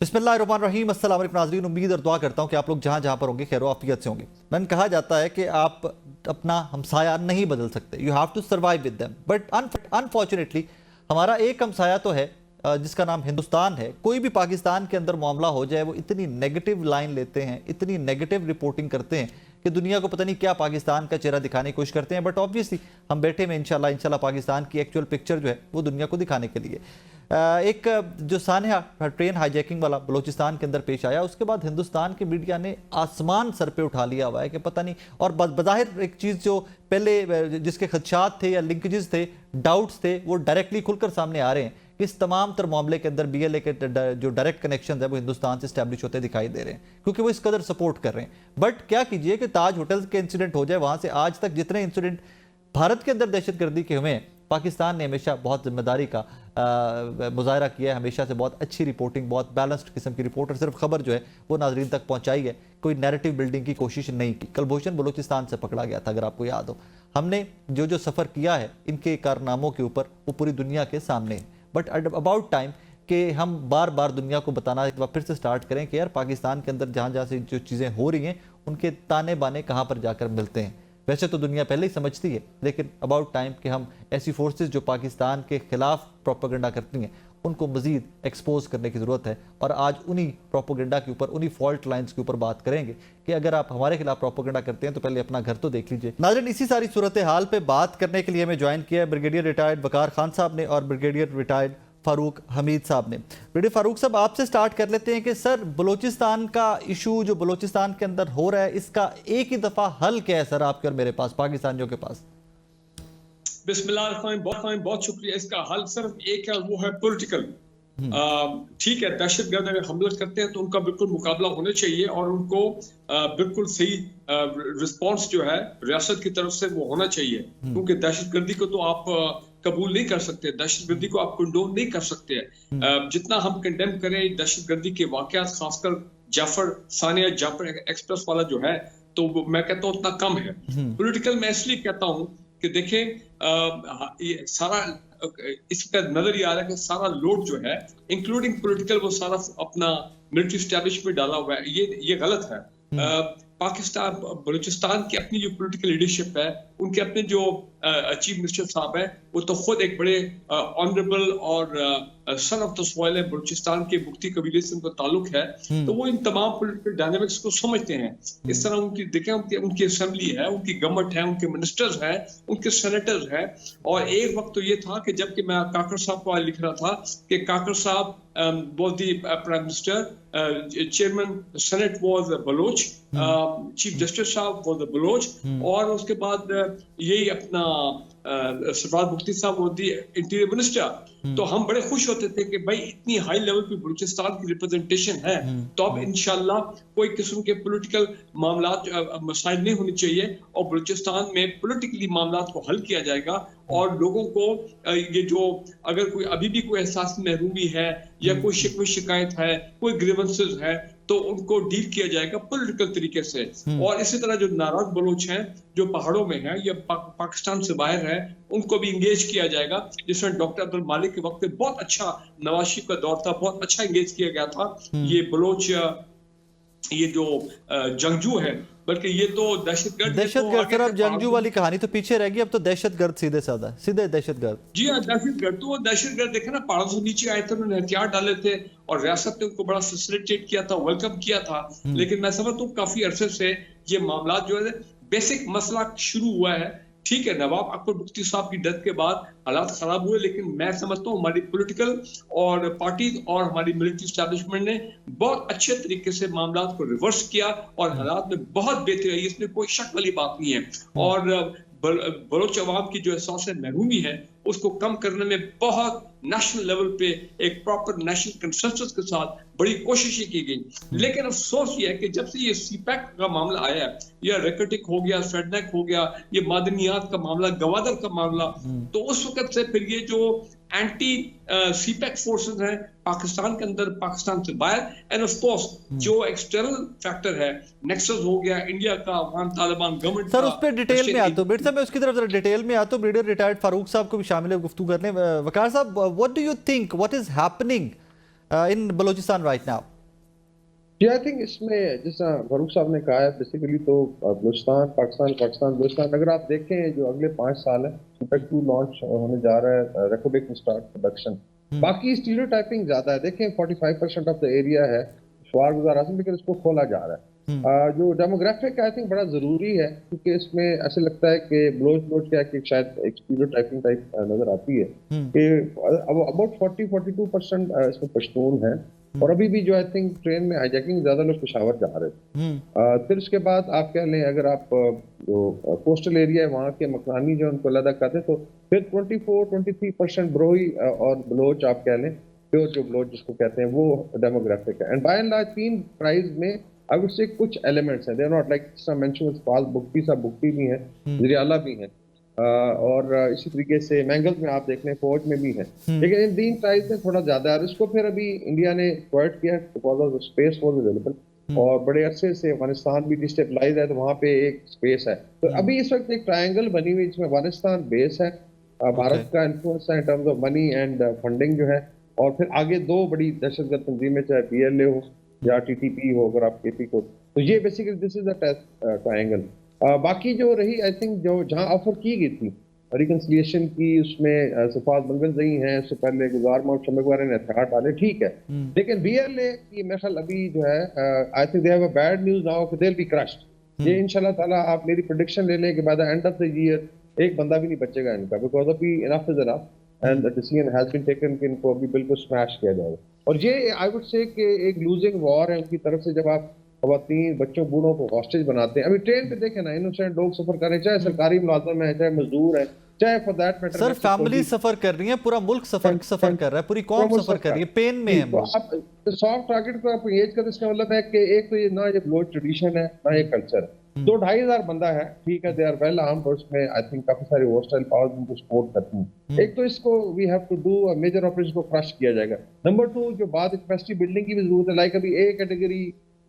बिस्मिल्लाहिर्रहमानिर्रहीम। अस्सलाम वालेकुम नाज़रीन, उम्मीद और दुआ करता हूँ कि आप लोग जहाँ जहाँ पर होंगे खैर आफियत से होंगे। मैंने कहा जाता है कि आप अपना हमसाया नहीं बदल सकते, you have to survive with them, but unfortunately हमारा एक हमसाया तो है जिसका नाम हिंदुस्तान है। कोई भी पाकिस्तान के अंदर मामला हो जाए वो इतनी नेगेटिव लाइन लेते हैं, इतनी नेगेटिव रिपोर्टिंग करते हैं कि दुनिया को पता नहीं क्या पाकिस्तान का चेहरा दिखाने की कोशिश करते हैं। बट ऑब्वियसली हम बैठे में इंशाल्लाह पाकिस्तान की एक्चुअल पिक्चर जो है वो दुनिया को दिखाने के लिए। एक जो सानहा ट्रेन हाईजैकिंग वाला बलूचिस्तान के अंदर पेश आया, उसके बाद हिंदुस्तान की मीडिया ने आसमान सर पे उठा लिया हुआ है कि पता नहीं, और बज़ाहिर एक चीज़ जो पहले जिसके खदशात थे या लिंकेजेस थे, डाउट्स थे, वो डायरेक्टली खुलकर सामने आ रहे हैं कि इस तमाम तर मामले के अंदर BLA के जो डायरेक्ट कनेक्शन है वो हिंदुस्तान से स्टैब्लिश होते दिखाई दे रहे हैं, क्योंकि वो इस कदर सपोर्ट कर रहे हैं। बट क्या कीजिए कि ताज होटल के इंसिडेंट हो जाए, वहाँ से आज तक जितने इंसिडेंट भारत के अंदर दहशतगर्दी के हुए, पाकिस्तान ने हमेशा बहुत जिम्मेदारी का मुजाहरा किया है, हमेशा से बहुत अच्छी रिपोर्टिंग, बहुत बैलेंस्ड किस्म की रिपोर्ट और सिर्फ खबर जो है वो नाजरीन तक पहुंचाई है, कोई नैरेटिव बिल्डिंग की कोशिश नहीं की। कुलभूषण बलूचिस्तान से पकड़ा गया था, अगर आपको याद हो। हमने जो सफ़र किया है इनके कारनामों के ऊपर वो पूरी दुनिया के सामने है। बट अबाउट टाइम कि हम बार बार दुनिया को बताना एक बार फिर से स्टार्ट करें कि यार पाकिस्तान के अंदर जहाँ जहाँ से जो चीज़ें हो रही हैं उनके ताने बाने कहाँ पर जाकर मिलते हैं। वैसे तो दुनिया पहले ही समझती है, लेकिन अबाउट टाइम कि हम ऐसी फोर्सेस जो पाकिस्तान के खिलाफ प्रोपेगेंडा करती हैं उनको मजीद एक्सपोज करने की ज़रूरत है। और आज उन्हीं प्रोपेगेंडा के ऊपर, उन्हीं फॉल्ट लाइंस के ऊपर बात करेंगे कि अगर आप हमारे खिलाफ प्रोपेगेंडा करते हैं तो पहले अपना घर तो देख लीजिए। नाज़रीन, इसी सारी सूरत हाल पे बात करने के लिए हमें ज्वाइन किया है ब्रिगेडियर रिटायर्ड वकार खान साहब ने और ब्रिगेडियर रिटायर्ड फारूक हमीद साहब ने। ब्रिगेडियर फारूक साहब, आपसे स्टार्ट कर लेते हैं कि सर बलूचिस्तान का इशू जो बलूचिस्तान के अंदर हो रहा है, इसका एक ही दफ़ा हल क्या है सर आपके और मेरे पास, पाकिस्तानियों के पास? बिस्मिल्लाह, बहुत शुक्रिया। इसका हल सिर्फ एक है, वो है पॉलिटिकल। ठीक है, दहशतगर्द अगर हमला करते हैं तो उनका बिल्कुल मुकाबला होना चाहिए और उनको बिल्कुल सही रिस्पांस जो है रियासत की तरफ से वो होना चाहिए, क्योंकि दहशतगर्दी को तो आप कबूल नहीं कर सकते, दहशतगर्दी को आप कंडोन नहीं कर सकते। जितना हम कंडेम करें दहशतगर्दी के वाकयात, खासकर सानिया जाफर एक्सप्रेस वाला जो है, तो मैं कहता हूँ उतना कम है। पॉलिटिकल मैं इसलिए कहता हूँ कि देखें ये सारा इस पर नजर ये आ रहा है कि सारा लोड जो है इंक्लूडिंग पॉलिटिकल वो सारा अपना मिलिट्री एस्टैब्लिशमेंट डाला हुआ है। ये गलत है। पाकिस्तान बलूचिस्तान की अपनी जो पॉलिटिकल लीडरशिप है, उनके अपने जो चीफ मिनिस्टर साहब है, वो तो खुद एक बड़े ऑनरेबल और सन ऑफ द सॉइल है, बलूचिस्तान के बुख्ती कबीले से उनका ताल्लुक है, तो वो इन तमाम पॉलिटिकल डायनामिक्स को समझते हैं। इस तरह उनकी देखें, उनकी असेंबली है, उनकी गवर्नमेंट है, उनके मिनिस्टर्स हैं, उनके सेनेटर्स हैं। और एक वक्त तो ये था कि जबकि मैं काकर साहब को लिख रहा था कि काकर साहब was the prime minister, chairman senate was Baloch, chief justice साहब was the बलोच, और उसके बाद यही अपना सरफराज मुफ्ती साहब was the इंटीरियर मिनिस्टर। तो हम बड़े खुश होते थे कि भाई इतनी हाई लेवल पे बलूचिस्तान की रिप्रेजेंटेशन है, तो अब इंशाल्लाह कोई किस्म के पॉलिटिकल मामलात मसाइल नहीं होने चाहिए और बलूचिस्तान में पॉलिटिकली मामलात को हल किया जाएगा। और लोगों को ये जो अगर कोई अभी भी कोई एहसास महरूमी है या कोई शिकवे शिकायत है, कोई ग्रीवेंसेस है, तो उनको डील किया जाएगा पॉलिटिकल तरीके से। और इसी तरह जो नाराज बलोच हैं जो पहाड़ों में हैं या पाकिस्तान से बाहर है, उनको भी इंगेज किया जाएगा। जिसमें डॉक्टर अब्दुल मालिक के वक्त बहुत अच्छा, नवाज शरीफ का दौर था, बहुत अच्छा इंगेज किया गया था। ये बलोच ये जो जंगजू है, बल्कि ये तो दहशतगर्द सर, अब जंगजू वाली कहानी तो पीछे रह गई, अब तो दहशतगर्द सीधे दहशतगर्द। जी हाँ, दहशतगर्द तो वो दहशतगर्द देखे ना, पहाड़ों से नीचे आए थे, उन्होंने हथियार डाले थे और रियासत ने उनको बड़ा फैसिलिटेट किया था, वेलकम किया था। लेकिन मैं समझता हूँ काफी अरसे से ये मामला जो है बेसिक मसला शुरू हुआ है। ठीक है, नवाब अकबर बुख्ती साहब की डेथ के बाद हालात खराब हुए, लेकिन मैं समझता हूँ हमारी पॉलिटिकल और पार्टी और हमारी मिलिट्री एस्टैब्लिशमेंट ने बहुत अच्छे तरीके से मामलात को रिवर्स किया और हालात में बहुत बेहतरी आई, इसमें कोई शक वाली बात नहीं है। और बलोच अवाम की जो एहसास महरूमी है उसको कम करने में बहुत नेशनल लेवल पे एक प्रॉपर नेशनल कंसेंसस के साथ बड़ी कोशिशें की गई। लेकिन अफसोस ये है कि जब से ये सीपैक का मामला आया, या रेकटिक हो गया, फेडनेक हो गया, ये मादनियात का मामला, गवादर का मामला, तो उस वक्त से फिर ये जो एंटी सीपैक फोर्सेस हैं पाकिस्तान के अंदर, पाकिस्तान से बाहर, एंड ऑफ कोर्स जो एक्सटर्नल फैक्टर है, नेक्सस हो गया इंडिया का, अफगान तालिबान गवर्नमेंट। सर उस पर डिटेल में आता हूं, बेटे साहब मैं उसकी तरफ जरा डिटेल में आता हूं। ब्रिगेडियर रिटायर्ड फारूक साहब को भी शामिल है गुफ्तगू करने। वकार साहब, what do you think, what is happening in Balochistan right now? जी, आई थिंक इसमें जैसा फारूक साहब ने कहा है, बेसिकली तो बलूचिस्तान पाकिस्तान पाकिस्तान बलूचिस्तान, अगर आप देखें जो अगले 5 साल है, सुपर 2 लॉन्च होने जा रहा है, रेकोबिक स्टार्ट प्रोडक्शन। बाकी स्टीरियोटाइपिंग ज्यादा है, देखें 45% ऑफ द एरिया है शवार गुजार आजम, लेकिन इसको खोला जा रहा है। जो डेमोग्राफिक आई थिंक बड़ा जरूरी है, क्योंकि इसमें ऐसे लगता है कि बलोच क्या कि शायद एक स्टीरियोटाइपिंग टाइप नजर आती है कि अब अबाउट 40-42% इसमें पश्तून है, और अभी भी जो आई थिंक ट्रेन में हाईजैकिंग ज्यादा लोग पेशावर जा रहे हैं। फिर उसके बाद आप कह लें, अगर आप जो कोस्टल एरिया है वहाँ के मकानी जो उनको अलग करते हैं, तो फिर 24-23% ब्रोही और बलोच आप कह लें, प्योर जो बलोच जिसको कहते हैं, वो डेमोग्राफिक है। And by and large 3 tribes में आई वुड से कुछ एलिमेंट्स हैं, they are not like mention पाल बुक्टी सा बुक्टी भी है, जरियाला भी है, और इसी तरीके से मैंगल में आप देख लें, फौज में भी है, लेकिन इन 3 ट्राइब्स में थोड़ा ज्यादा है। और इसको फिर अभी इंडिया ने एक्वायर्ड किया because of space was available, और बड़े अरसे से अफगानिस्तान भी डिस्टेबलाइज है, तो वहाँ पे एक स्पेस है। तो अभी इस वक्त एक ट्रायंगल बनी हुई जिसमें अफगानिस्तान बेस है, भारत का इन्फ्लुएंस है in terms of money and funding जो है, और फिर आगे 2 बड़ी दहशतगर्द तंजीमें, चाहे PLA हो या TTP हो, अगर आप KP को, तो ये basically this is the triangle. बाकी जो रही आई थिंक जो जहां ऑफर की गई थी रिकंसिलिएशन की, उसमें सफात बलगल नहीं है, उससे पहले गुजार मोहम्मद शमकवार ने हथियार डाले, ठीक है, लेकिन BLA की मेरे ख्याल अभी जो है I think they have a bad news now कि दे विल बी क्रश्ड। ये इंशाल्लाह ताला आप मेरी प्रेडिक्शन ले लें कि by the end of the year एक बंदा भी नहीं बचेगा इनका, बिकॉज अभी enough is enough and the decision has been taken कि इनको अभी बिल्कुल स्मैश किया जाएगा। और ये आई वुड से कि एक लूजिंग वॉर है उनकी तरफ से, जब आप खवातीन बच्चों बूढ़ों को हॉस्टेज बनाते हैं। अभी ट्रेन पे देखें ना, इनोसेंट लोग सफर कर रहे हैं, चाहे सरकारी मुलाजिम है, चाहे मजदूर है, चाहे for that matter sir family suffer कर रही है, पूरा मुल्क सफर कर रहा है, पूरी कौम सफर कर रही है, पेन में है। तो आप सॉफ्ट टारगेट को आप एज कर, इसका मतलब है कि एक तो ये ना ये बलोच ट्रेडिशन है, ना ये कल्चर है। 2-2.5 बंदा है, ठीक है, दे आर वेल आर्म्ड, और उसमें आई थिंक काफी सारी हॉस्टाइल पावर्स उनको सपोर्ट करती हैं। एक तो इसको we have to do a major operation को क्रश किया जाएगा। नंबर 2 जो बात कैपेसिटी बिल्डिंग की भी जरूरत है, लाइक अभी A कैटेगरी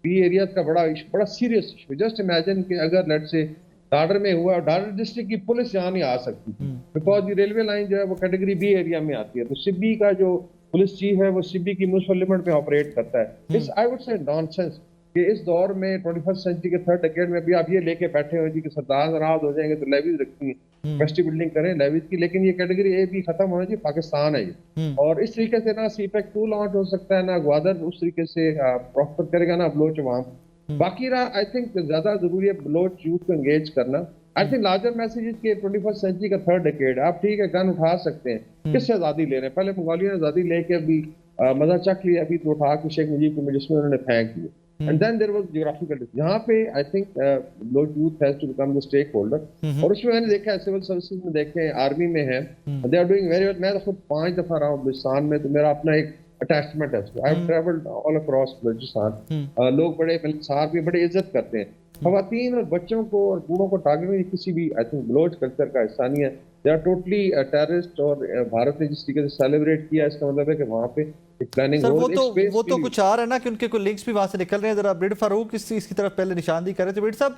B एरिया का बड़ा सीरियस इशू। जस्ट इमेजिन कि अगर लेट से डाडर में हुआ, डाडर डिस्ट्रिक्ट की पुलिस यहाँ नहीं आ सकती बिकॉज ये रेलवे लाइन जो है वो कैटेगरी B एरिया में आती है, तो सिब्बी का जो पुलिस चीफ है वो सिब्बी की म्युनिसिपल लिमिट में ऑपरेट करता है। इस आई वुड से नॉनसेंस कि इस दौर में 21st सेंचुरी के 3rd डिकेड में अभी आप ये लेके बैठे हो जी कि सरदार नाराज हो जाएंगे तो लेवीज रखती है, कैपेसिटी बिल्डिंग करें लेवीज की, लेकिन ये कैटेगरी A भी खत्म होना चाहिए, पाकिस्तान है ये। और इस तरीके से ना CPEC 2 लॉन्च हो सकता है, ना ग्वादर उस तरीके से प्रॉस्पर करेगा, ना बलोच वहां। बाकी रहा आई थिंक ज्यादा जरूरी है बलोच यूथ को एंगेज करना। आई थिंक लार्जर मैसेज के 21st सेंचुरी का 3rd डिकेड, आप ठीक है गन उठा सकते हैं, किससे आजादी ले रहे हैं? पहले मंगोलिया ने आजादी लेके अभी मजा चख लिया, अभी तो उठा के शेख मुजीब को जिसमें उन्होंने फेंक दिए। And then there was geographical यहाँ पे I think Baloch youth has to become the stakeholder, और उसमें मैंने देखा है सिविल सर्विसेज में देखे, आर्मी में है, they are doing very well. मैं तो खुद 5 दफा रहा हूँ बलूचिस्तान में, तो मेरा अपना एक अटैचमेंट है, I have travelled all across Balochistan. लोग बड़े मिलनसार भी, बड़े इज्जत करते हैं। खवातीन और बच्चों को और बूढ़ों को टारगेट किसी भी आई थिंक बलोच कल्चर का हिस्सा नहीं है, दे आर टोटली टेररिस्ट। और भारत ने जिस तरीके से सेलिब्रेट किया, इसका मतलब है कि वहाँ पे प्लानिंग सर वो तो कुछ आ रहा है ना कि उनके कोई लिंक्स भी वहां से निकल रहे हैं। जरा ब्रिड फारूक इसकी तरफ पहले निशानदेही कर रहे थे। ब्रिड साहब,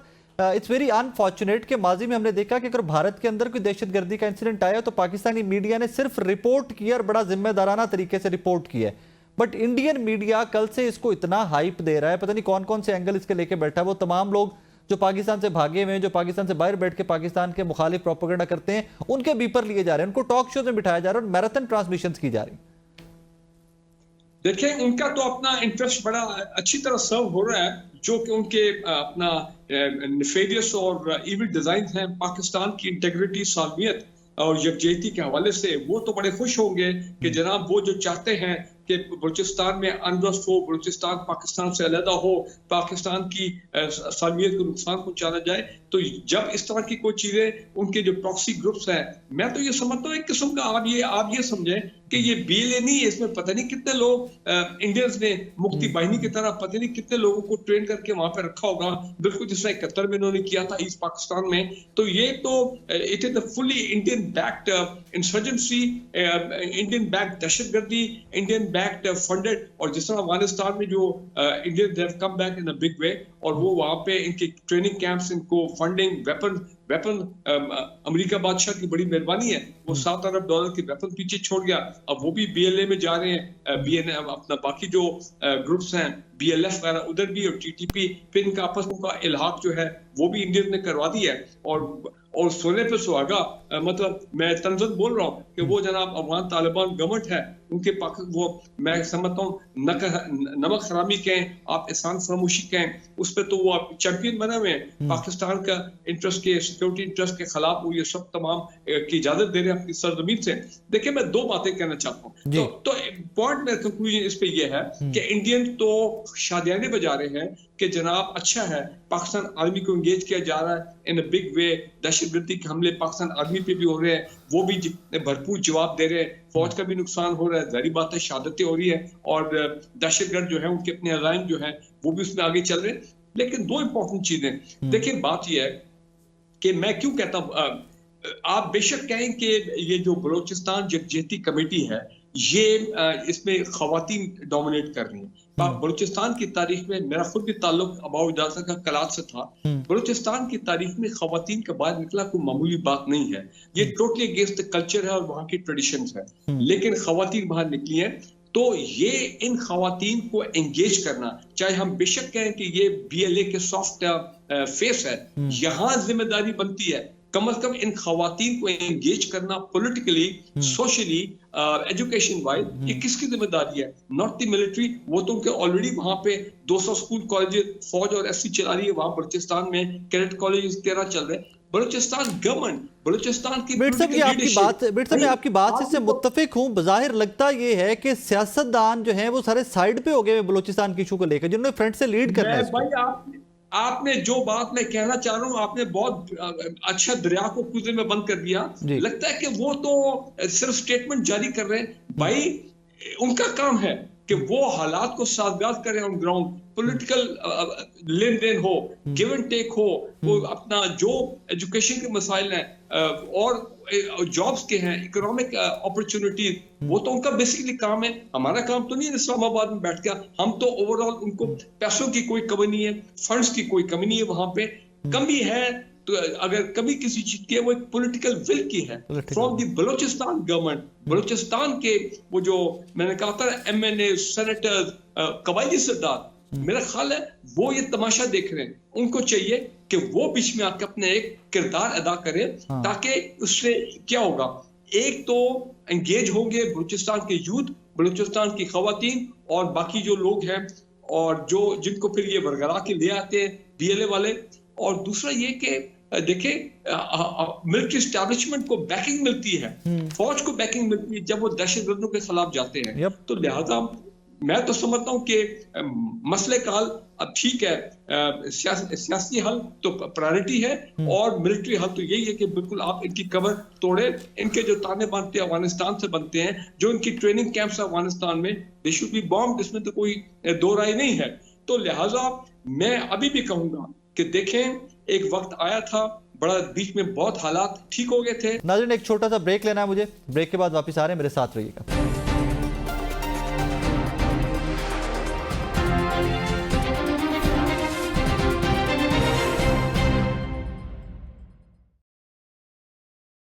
इट्स वेरी अनफॉर्चुनेट कि माजी में हमने देखा कि अगर भारत के अंदर कोई दहशतगर्दी का इंसिडेंट आया तो पाकिस्तानी मीडिया ने सिर्फ रिपोर्ट किया और बड़ा जिम्मेदाराना तरीके से रिपोर्ट किया है, बट इंडियन मीडिया कल से इसको इतना हाइप दे रहा है, पता नहीं कौन कौन से एंगल इसके लेके बैठा है। वो तमाम लोग जो पाकिस्तान से भागे हुए हैं, जो पाकिस्तान से बाहर बैठ के पाकिस्तान के मुखालिफ प्रोपेगेंडा करते हैं, उनके बीपर लिए जा रहे हैं, उनको टॉक शो में बिठाया जा रहा है और मैराथन ट्रांसमिशंस की जा रही। देखिए, उनका तो अपना इंटरेस्ट बड़ा अच्छी तरह सर्व हो रहा है, जो कि उनके अपना निफेरियस और इविल डिजाइन हैं पाकिस्तान की इंटेग्रिटी, सालमियत और यकजहती के हवाले से। वो तो बड़े खुश होंगे कि जनाब वो जो चाहते हैं कि बलूचिस्तान में अनरस्ट हो, बलूचिस्तान पाकिस्तान से अलहदा हो, पाकिस्तान की सालमियत को नुकसान पहुंचाना जाए। तो जब इस तरह की कोई चीजें उनके जो प्रॉक्सी ग्रुप्स हैं, मैं तो ये समझता हूँ एक किस्म का आप ये समझें कि ये BLA नहीं है, इसमें पता नहीं कितने लोग इंडियंस ने मुक्ति बाहिनी की तरह पता नहीं कितने लोगों को ट्रेन करके वहां पे रखा होगा, बिल्कुल जिस तरह 71 में इन्होंने किया था ईस्ट पाकिस्तान में। तो ये तो it is the fully Indian backed insurgency, Indian backed दहशतगर्दी, इंडियन बैक्ड फंडेड, और जिस तरह अफगानिस्तान में जो Indian have come back in a big way, और वो वहां पे इनके ट्रेनिंग कैंप्स, इनको फंडिंग, वेपन अमेरिका बादशाह की बड़ी मेहरबानी है, वो $7 अरब के वेपन पीछे छोड़ गया। अब वो भी BLA में जा रहे हैं, BNA अपना बाकी जो ग्रुप्स हैं BLF वगैरह उधर भी, और TTP, फिर इनका आपस में का इल्हाक जो है वो भी इंडिया ने करवा दिया है। और सोने पे सुहागा, मतलब मैं तंजन बोल रहा हूँ कि वो जनाब अफगान तालिबान गवर्नमेंट है, उनके पास वो मैं समझता हूँ नमक हरामी कहें, आप एहसान फरामोशी कहें, उस पर तो वो चैंपियन बने हुए हैं। पाकिस्तान का इंटरेस्ट के, सिक्योरिटी इंटरेस्ट के खिलाफ वो ये सब तमाम की इजाजत दे रहे हैं अपनी सरजमीन से। देखिए मैं दो बातें कहना चाहता हूँ, तो पॉइंट मेरा कंक्लूजन इस पे ये है कि इंडियन तो शादियाने बजा रहे हैं कि जनाब अच्छा है, पाकिस्तान आर्मी को एंगेज किया जा रहा है इन अ बिग वे, दहशतगर्दी के हमले पाकिस्तान आर्मी पे भी हो रहे हैं, वो भी भरपूर जवाब दे रहे हैं, फौज का भी नुकसान हो रहा है, जाहिर बात है शहादतें हो रही है, और दहशतगर्द जो है उनके अपने अजाइम जो है वो भी उसमें आगे चल रहे हैं। लेकिन दो इंपॉर्टेंट चीजें देखिए, बात यह है कि मैं क्यों कहता हूं, आप बेशक कहें कि ये जो बलोचिस्तान यकजहती कमेटी है ये इसमें खवातीन डोमिनेट कर रही हैं। बलूचिस्तान की तारीख में मेरा खुद भी ताल्लुक अबाउ इजाज़ा का कलात से था। बलूचिस्तान की तारीख में खवातीन का बाहर निकला कोई मामूली बात नहीं है, ये टोटली अगेंस्ट द कल्चर है और वहाँ की ट्रेडिशंस है, लेकिन खवातीन बाहर निकली हैं। तो ये इन खवातीन को एंगेज करना, चाहे हम बेशक कहें कि ये BLA के सॉफ्ट फेस है, यहाँ जिम्मेदारी बनती है कम से कम इन खवातीन को एंगेज करना पॉलिटिकली, सोशली, एजुकेशन वाइज। ये किसकी जिम्मेदारी है? Not the military. वो तो उनके ऑलरेडी वहां पे 200 स्कूल कॉलेज फौज और SC चला रही है वहां बलूचिस्तान में, कैडेट कॉलेज 13 चल रहे हैं। बलूचिस्तान गवर्नमेंट, बलूचिस्तान की मैं आपकी बात से मुत्तफिक हूं। बज़ाहिर लगता ये है कि सियासतदान जो हैं वो सारे साइड पे हो गए बलूचिस्तान की इशू को लेकर, जिन्होंने फ्रंट से लीड करना है। भाई आपने जो बात मैं कहना चाह रहा हूँ, आपने बहुत अच्छा दरिया को कूदे में बंद कर दिया। लगता है कि वो तो सिर्फ स्टेटमेंट जारी कर रहे हैं। भाई उनका काम है कि वो हालात को साज़गार करें ऑन ग्राउंड, पॉलिटिकल लेन देन हो, गिव एंड टेक हो, वो अपना जो एजुकेशन के मसाइल हैं और जॉब्स के हैं, इकोनॉमिक अपॉर्चुनिटीज, वो तो उनका बेसिकली काम है। हमारा काम तो नहीं है इस्लामाबाद में बैठ गया। हम तो ओवरऑल उनको पैसों की कोई कमी नहीं है, फंड्स की कोई कमी नहीं है, वहां पे कमी है तो अगर कभी किसी चीज की, वो एक पॉलिटिकल विल की है from the Balochistan government. Balochistan के वो जो मैंने कहा था MNA, सेनेटर्स, कबायली सरदार, मेरा ख्याल है वो ये तमाशा देख रहे हैं। उनको चाहिए कि वो बीच में आकर अपने एक किरदार अदा करें, ताकि उससे क्या होगा, एक तो एंगेज होंगे बलूचिस्तान के यूथ, बलूचिस्तान की खवातीन और बाकी जो लोग हैं, और जो जिनको फिर ये बरगरा के ले आते हैं BLA वाले। और दूसरा ये कि देखें मिलिट्री एस्टैब्लिशमेंट को बैकिंग मिलती है, फौज को बैकिंग मिलती है जब वो दहशतगर्दों के खिलाफ जाते हैं। तो लिहाजा मैं तो समझता हूं कि मसले का हल अब ठीक है, सियासी हल तो प्रायोरिटी है, और मिलिट्री हल तो यही है कि बिल्कुल आप इनकी कवर तोड़े। इनके जो ताने बांधते हैं अफगानिस्तान से बनते हैं, जो इनकी ट्रेनिंग कैंप्स है अफगानिस्तान में, दे शुड बी बॉम्ब्ड, इसमें तो कोई दो राय नहीं है। तो लिहाजा मैं अभी भी कहूंगा कि देखें, एक वक्त आया था बड़ा, बीच में बहुत हालात ठीक हो गए थे। नाज़रीन एक छोटा सा ब्रेक लेना है मुझे, ब्रेक के बाद वापस आ रहे हैं, मेरे साथ रहिएगा।